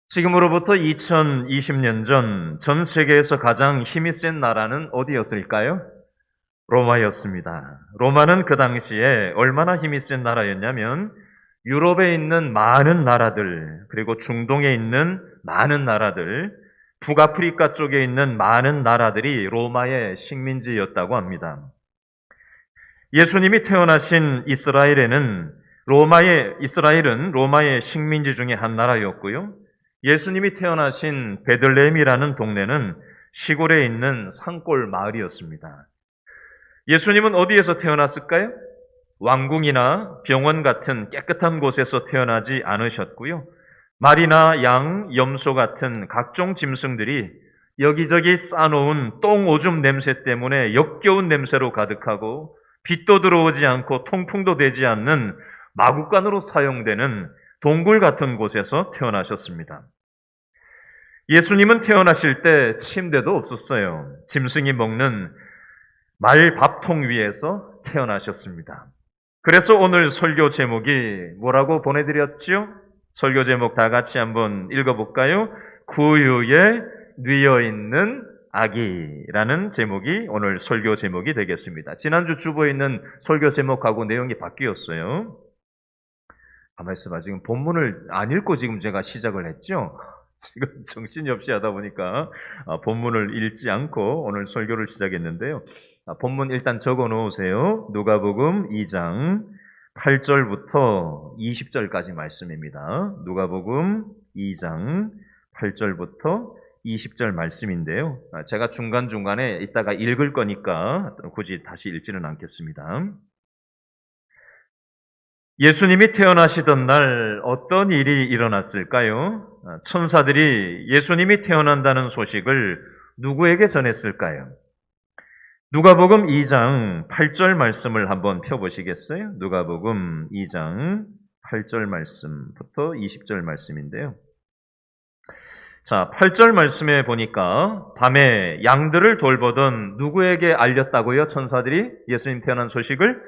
지금으로부터 2020년 전 세계에서 가장 힘이 센 나라는 어디였을까요? 로마였습니다. 로마는 그 당시에 얼마나 힘이 센 나라였냐면 유럽에 있는 많은 나라들, 그리고 중동에 있는 많은 나라들, 북아프리카 쪽에 있는 많은 나라들이 로마의 식민지였다고 합니다. 예수님이 태어나신 이스라엘은 로마의 식민지 중에 한 나라였고요. 예수님이 태어나신 베들레헴이라는 동네는 시골에 있는 산골 마을이었습니다. 예수님은 어디에서 태어났을까요? 왕궁이나 병원 같은 깨끗한 곳에서 태어나지 않으셨고요. 말이나 양, 염소 같은 각종 짐승들이 여기저기 싸놓은 똥 오줌 냄새 때문에 역겨운 냄새로 가득하고 빛도 들어오지 않고 통풍도 되지 않는 마구간으로 사용되는 동굴 같은 곳에서 태어나셨습니다. 예수님은 태어나실 때 침대도 없었어요. 짐승이 먹는 말 밥통 위에서 태어나셨습니다. 그래서 오늘 설교 제목이 뭐라고 보내드렸죠? 설교 제목 다 같이 한번 읽어볼까요? 구유에 뉘어있는 아기라는 제목이 오늘 설교 제목이 되겠습니다. 지난주 주보에 있는 설교 제목하고 내용이 바뀌었어요. 가만히 있어봐. 지금 본문을 안 읽고 지금 제가 시작을 했죠? 지금 정신이 없이 하다 보니까 본문을 읽지 않고 오늘 설교를 시작했는데요. 본문 일단 적어 놓으세요. 누가복음 2장 8절부터 20절까지 말씀입니다. 누가복음 2장 8절부터 20절 말씀인데요. 제가 중간중간에 이따가 읽을 거니까 굳이 다시 읽지는 않겠습니다. 예수님이 태어나시던 날 어떤 일이 일어났을까요? 천사들이 예수님이 태어난다는 소식을 누구에게 전했을까요? 누가복음 2장 8절 말씀을 한번 펴보시겠어요? 누가복음 2장 8절 말씀부터 20절 말씀인데요. 자, 8절 말씀에 보니까 밤에 양들을 돌보던 누구에게 알렸다고요? 천사들이 예수님 태어난 소식을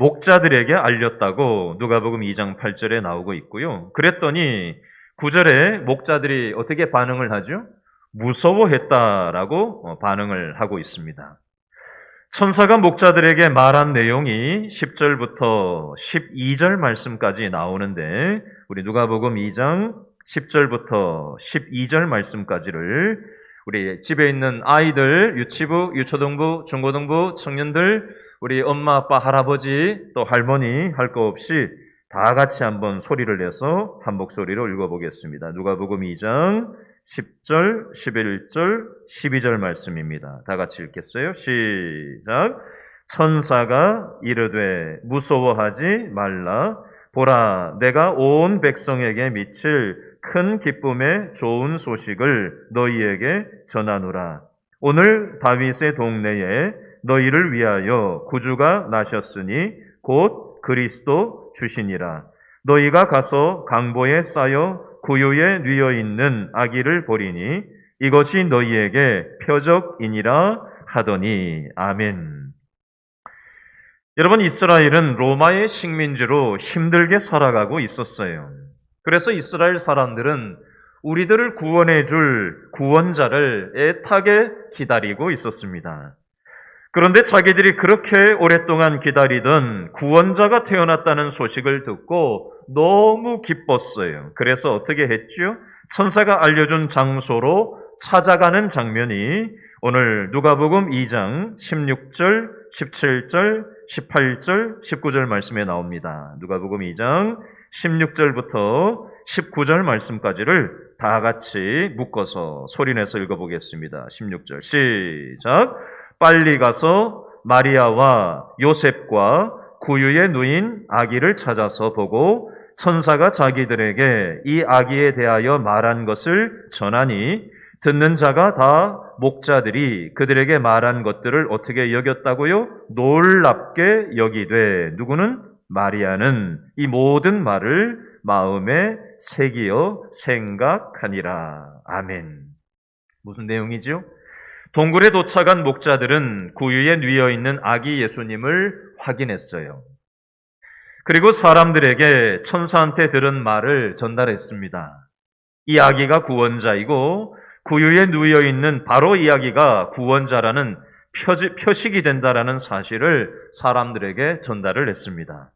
목자들에게 알렸다고 누가복음 2장 8절에 나오고 있고요. 그랬더니 9절에 목자들이 어떻게 반응을 하죠? 무서워했다라고 반응을 하고 있습니다. 천사가 목자들에게 말한 내용이 10절부터 12절 말씀까지 나오는데 우리 누가복음 2장 10절부터 12절 말씀까지를 우리 집에 있는 아이들, 유치부, 유초등부, 중고등부, 청년들, 우리 엄마, 아빠, 할아버지, 또 할머니 할 거 없이 다 같이 한번 소리를 내서 한 목소리로 읽어보겠습니다. 누가복음 2장 10절, 11절, 12절 말씀입니다. 다 같이 읽겠어요? 시작. 천사가 이르되 무서워하지 말라. 보라, 내가 온 백성에게 미칠 큰 기쁨의 좋은 소식을 너희에게 전하노라. 오늘 다윗의 동네에 너희를 위하여 구주가 나셨으니 곧 그리스도 주시니라. 너희가 가서 강보에 쌓여 구유에 뉘어 있는 아기를 보리니 이것이 너희에게 표적이니라 하더니 아멘. 여러분, 이스라엘은 로마의 식민지로 힘들게 살아가고 있었어요. 그래서 이스라엘 사람들은 우리들을 구원해 줄 구원자를 애타게 기다리고 있었습니다. 그런데 자기들이 그렇게 오랫동안 기다리던 구원자가 태어났다는 소식을 듣고 너무 기뻤어요. 그래서 어떻게 했죠? 천사가 알려준 장소로 찾아가는 장면이 오늘 누가복음 2장 16절, 17절, 18절, 19절 말씀에 나옵니다. 누가복음 2장 16절부터 19절 말씀까지를 다 같이 묶어서 소리내서 읽어보겠습니다. 16절 시작. 빨리 가서 마리아와 요셉과 구유에 누인 아기를 찾아서 보고 천사가 자기들에게 이 아기에 대하여 말한 것을 전하니 듣는 자가 다 목자들이 그들에게 말한 것들을 어떻게 여겼다고요? 놀랍게 여기되 누구는? 마리아는 이 모든 말을 마음에 새기어 생각하니라. 아멘. 무슨 내용이죠? 동굴에 도착한 목자들은 구유에 뉘어 있는 아기 예수님을 확인했어요. 그리고 사람들에게 천사한테 들은 말을 전달했습니다. 이 아기가 구원자이고 구유에 누워 있는 바로 이 아기가 구원자라는 표식이 된다라는 사실을 사람들에게 전달을 했습니다.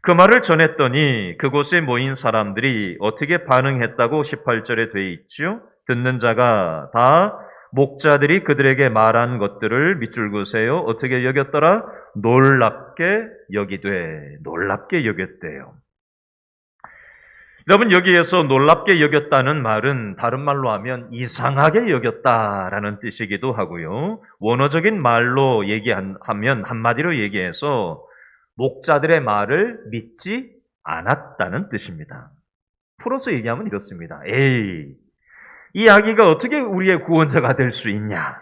그 말을 전했더니 그곳에 모인 사람들이 어떻게 반응했다고 18절에 돼 있죠? 듣는 자가 다 목자들이 그들에게 말한 것들을 밑줄 그으세요. 어떻게 여겼더라? 놀랍게 여겼대요. 여러분, 여기에서 놀랍게 여겼다는 말은 다른 말로 하면 이상하게 여겼다라는 뜻이기도 하고요. 원어적인 말로 얘기하면 한마디로 얘기해서 목자들의 말을 믿지 않았다는 뜻입니다. 풀어서 얘기하면 이렇습니다. 이 아기가 어떻게 우리의 구원자가 될 수 있냐?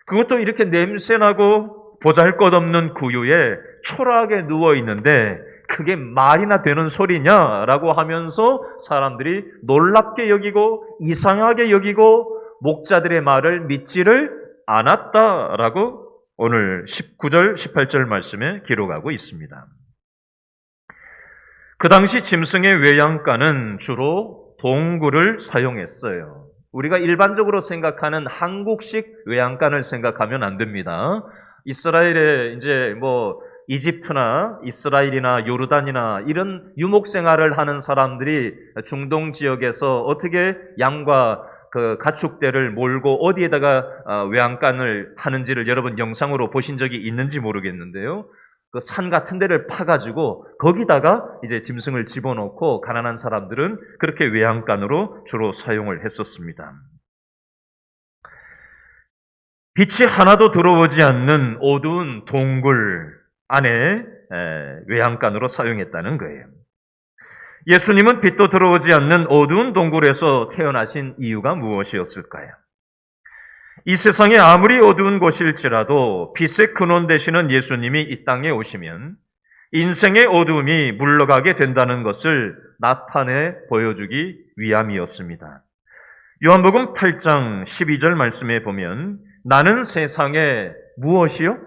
그것도 이렇게 냄새나고 보잘것없는 구유에 초라하게 누워있는데 그게 말이나 되는 소리냐라고 하면서 사람들이 놀랍게 여기고 이상하게 여기고 목자들의 말을 믿지를 않았다라고 오늘 19절, 18절 말씀에 기록하고 있습니다. 그 당시 짐승의 외양간은 주로 동굴을 사용했어요. 우리가 일반적으로 생각하는 한국식 외양간을 생각하면 안 됩니다. 이스라엘에 이제 이집트나 이스라엘이나 요르단이나 이런 유목 생활을 하는 사람들이 중동 지역에서 어떻게 양과 그 가축대를 몰고 어디에다가 외양간을 하는지를 여러분 영상으로 보신 적이 있는지 모르겠는데요. 그 산 같은 데를 파가지고 거기다가 이제 짐승을 집어넣고 가난한 사람들은 그렇게 외양간으로 주로 사용을 했었습니다. 빛이 하나도 들어오지 않는 어두운 동굴 안에 외양간으로 사용했다는 거예요. 예수님은 빛도 들어오지 않는 어두운 동굴에서 태어나신 이유가 무엇이었을까요? 이 세상에 아무리 어두운 곳일지라도 빛의 근원 되시는 예수님이 이 땅에 오시면 인생의 어두움이 물러가게 된다는 것을 나타내 보여주기 위함이었습니다. 요한복음 8장 12절 말씀에 보면 나는 세상에 무엇이요?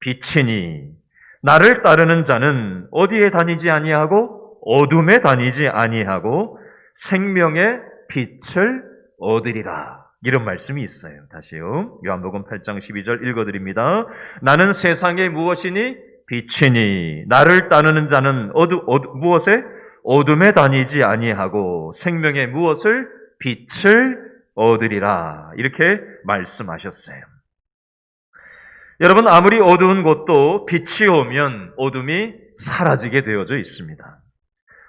빛이니 나를 따르는 자는 어디에 다니지 아니하고 어둠에 다니지 아니하고 생명의 빛을 얻으리라. 이런 말씀이 있어요. 다시요. 요한복음 8장 12절 읽어드립니다. 나는 세상에 무엇이니? 빛이니 나를 따르는 자는 무엇에? 어둠에 다니지 아니하고 생명의 무엇을? 빛을 얻으리라. 이렇게 말씀하셨어요. 여러분, 아무리 어두운 곳도 빛이 오면 어둠이 사라지게 되어져 있습니다.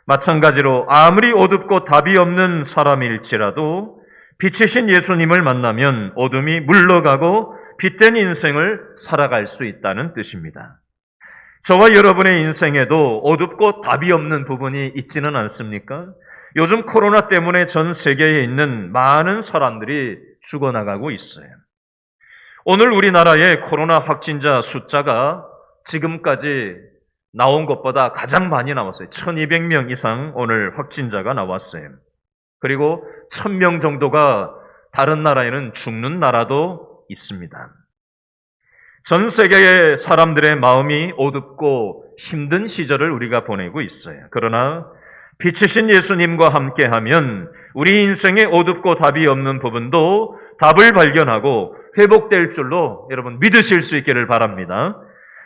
마찬가지로 아무리 어둡고 답이 없는 사람일지라도 빛이신 예수님을 만나면 어둠이 물러가고 빛된 인생을 살아갈 수 있다는 뜻입니다. 저와 여러분의 인생에도 어둡고 답이 없는 부분이 있지는 않습니까? 요즘 코로나 때문에 전 세계에 있는 많은 사람들이 죽어나가고 있어요. 오늘 우리나라의 코로나 확진자 숫자가 지금까지 나온 것보다 가장 많이 나왔어요. 1200명 이상 오늘 확진자가 나왔어요. 그리고 1000명 정도가 다른 나라에는 죽는 나라도 있습니다. 전 세계의 사람들의 마음이 어둡고 힘든 시절을 우리가 보내고 있어요. 그러나 빛이신 예수님과 함께하면 우리 인생의 어둡고 답이 없는 부분도 답을 발견하고 회복될 줄로 여러분 믿으실 수 있기를 바랍니다.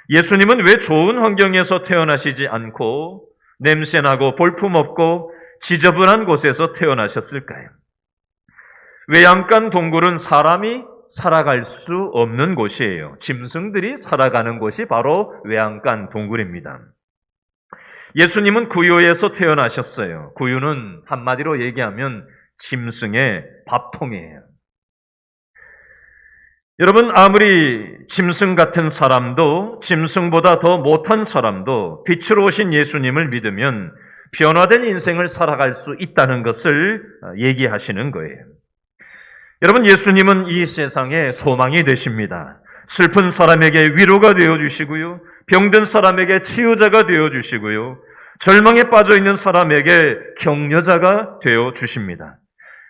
예수님은 왜 좋은 환경에서 태어나시지 않고 냄새나고 볼품없고 지저분한 곳에서 태어나셨을까요? 외양간 동굴은 사람이 살아갈 수 없는 곳이에요. 짐승들이 살아가는 곳이 바로 외양간 동굴입니다. 예수님은 구유에서 태어나셨어요. 구유는 한마디로 얘기하면 짐승의 밥통이에요. 여러분, 아무리 짐승 같은 사람도 짐승보다 더 못한 사람도 빛으로 오신 예수님을 믿으면 변화된 인생을 살아갈 수 있다는 것을 얘기하시는 거예요. 여러분, 예수님은 이 세상에 소망이 되십니다. 슬픈 사람에게 위로가 되어주시고요. 병든 사람에게 치유자가 되어주시고요. 절망에 빠져있는 사람에게 격려자가 되어주십니다.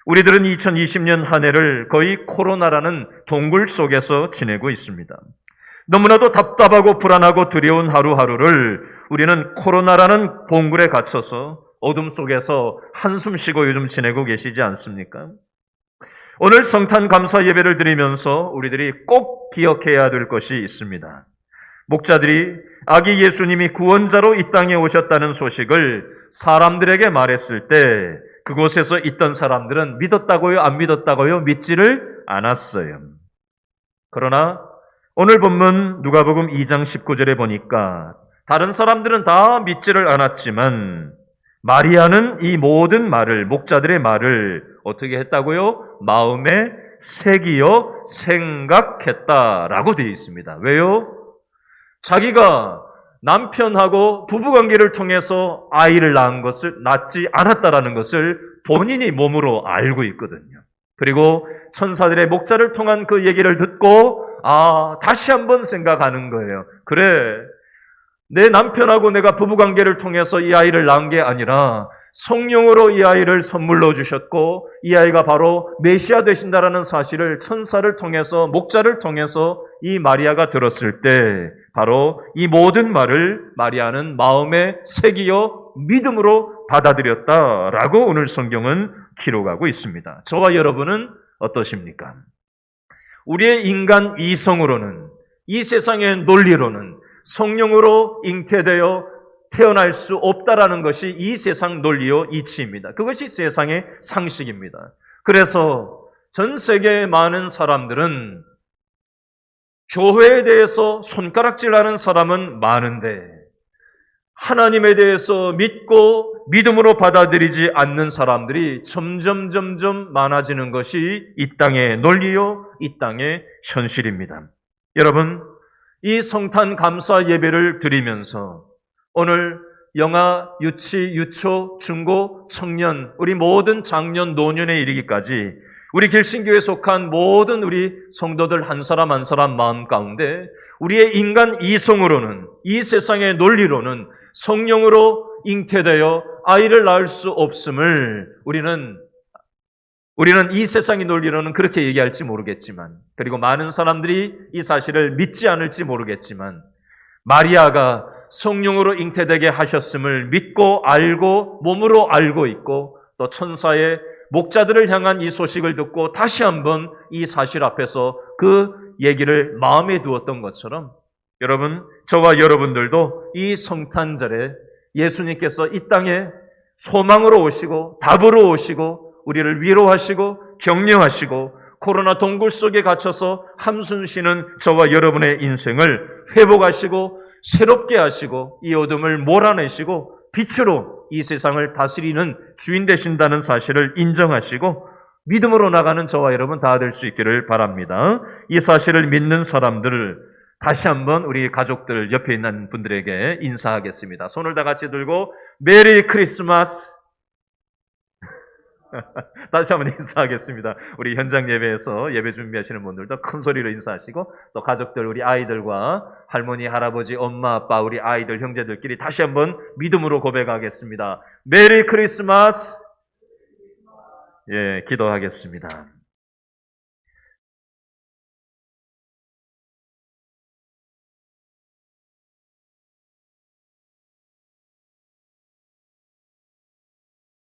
우리들은 2020년 한 해를 거의 코로나라는 동굴 속에서 지내고 있습니다. 너무나도 답답하고 불안하고 두려운 하루하루를 우리는 코로나라는 동굴에 갇혀서 어둠 속에서 한숨 쉬고 요즘 지내고 계시지 않습니까? 오늘 성탄 감사 예배를 드리면서 우리들이 꼭 기억해야 될 것이 있습니다. 목자들이 아기 예수님이 구원자로 이 땅에 오셨다는 소식을 사람들에게 말했을 때 그곳에서 있던 사람들은 믿었다고요? 안 믿었다고요? 믿지를 않았어요. 그러나 오늘 본문 누가복음 2장 19절에 보니까 다른 사람들은 다 믿지를 않았지만 마리아는 이 모든 말을, 목자들의 말을 어떻게 했다고요? 마음에 새기어 생각했다라고 되어 있습니다. 왜요? 자기가 남편하고 부부관계를 통해서 아이를 낳지 않았다라는 것을 본인이 몸으로 알고 있거든요. 그리고 천사들의 목자를 통한 그 얘기를 듣고 다시 한번 생각하는 거예요. 그래, 내 남편하고 내가 부부관계를 통해서 이 아이를 낳은 게 아니라 성령으로 이 아이를 선물로 주셨고 이 아이가 바로 메시아 되신다라는 사실을 천사를 통해서, 목자를 통해서 이 마리아가 들었을 때 바로 이 모든 말을 마리아는 마음에 새기어 믿음으로 받아들였다라고 오늘 성경은 기록하고 있습니다. 저와 여러분은 어떠십니까? 우리의 인간 이성으로는, 이 세상의 논리로는 성령으로 잉태되어 태어날 수 없다라는 것이 이 세상 논리요 이치입니다. 그것이 세상의 상식입니다. 그래서 전 세계의 많은 사람들은 교회에 대해서 손가락질하는 사람은 많은데 하나님에 대해서 믿고 믿음으로 받아들이지 않는 사람들이 점점 많아지는 것이 이 땅의 논리요, 이 땅의 현실입니다. 여러분, 이 성탄 감사 예배를 드리면서 오늘 영아, 유치, 유초, 중고, 청년, 우리 모든 장년, 노년에 이르기까지 우리 길신교에 속한 모든 우리 성도들 한 사람 한 사람 마음 가운데 우리의 인간 이성으로는, 이 세상의 논리로는 성령으로 잉태되어 아이를 낳을 수 없음을 우리는 이 세상의 논리로는 그렇게 얘기할지 모르겠지만, 그리고 많은 사람들이 이 사실을 믿지 않을지 모르겠지만, 마리아가 성령으로 잉태되게 하셨음을 믿고 알고 몸으로 알고 있고 또 천사의 목자들을 향한 이 소식을 듣고 다시 한번 이 사실 앞에서 그 얘기를 마음에 두었던 것처럼 여러분, 저와 여러분들도 이 성탄절에 예수님께서 이 땅에 소망으로 오시고 답으로 오시고 우리를 위로하시고 격려하시고 코로나 동굴 속에 갇혀서 한숨 쉬는 저와 여러분의 인생을 회복하시고 새롭게 하시고 이 어둠을 몰아내시고 빛으로 이 세상을 다스리는 주인 되신다는 사실을 인정하시고 믿음으로 나가는 저와 여러분 다 될 수 있기를 바랍니다. 이 사실을 믿는 사람들을 다시 한번 우리 가족들 옆에 있는 분들에게 인사하겠습니다. 손을 다 같이 들고 메리 크리스마스. 다시 한번 인사하겠습니다. 우리 현장 예배에서 예배 준비하시는 분들도 큰 소리로 인사하시고 또 가족들, 우리 아이들과 할머니, 할아버지, 엄마, 아빠, 우리 아이들, 형제들끼리 다시 한번 믿음으로 고백하겠습니다. 메리 크리스마스. 예, 기도하겠습니다.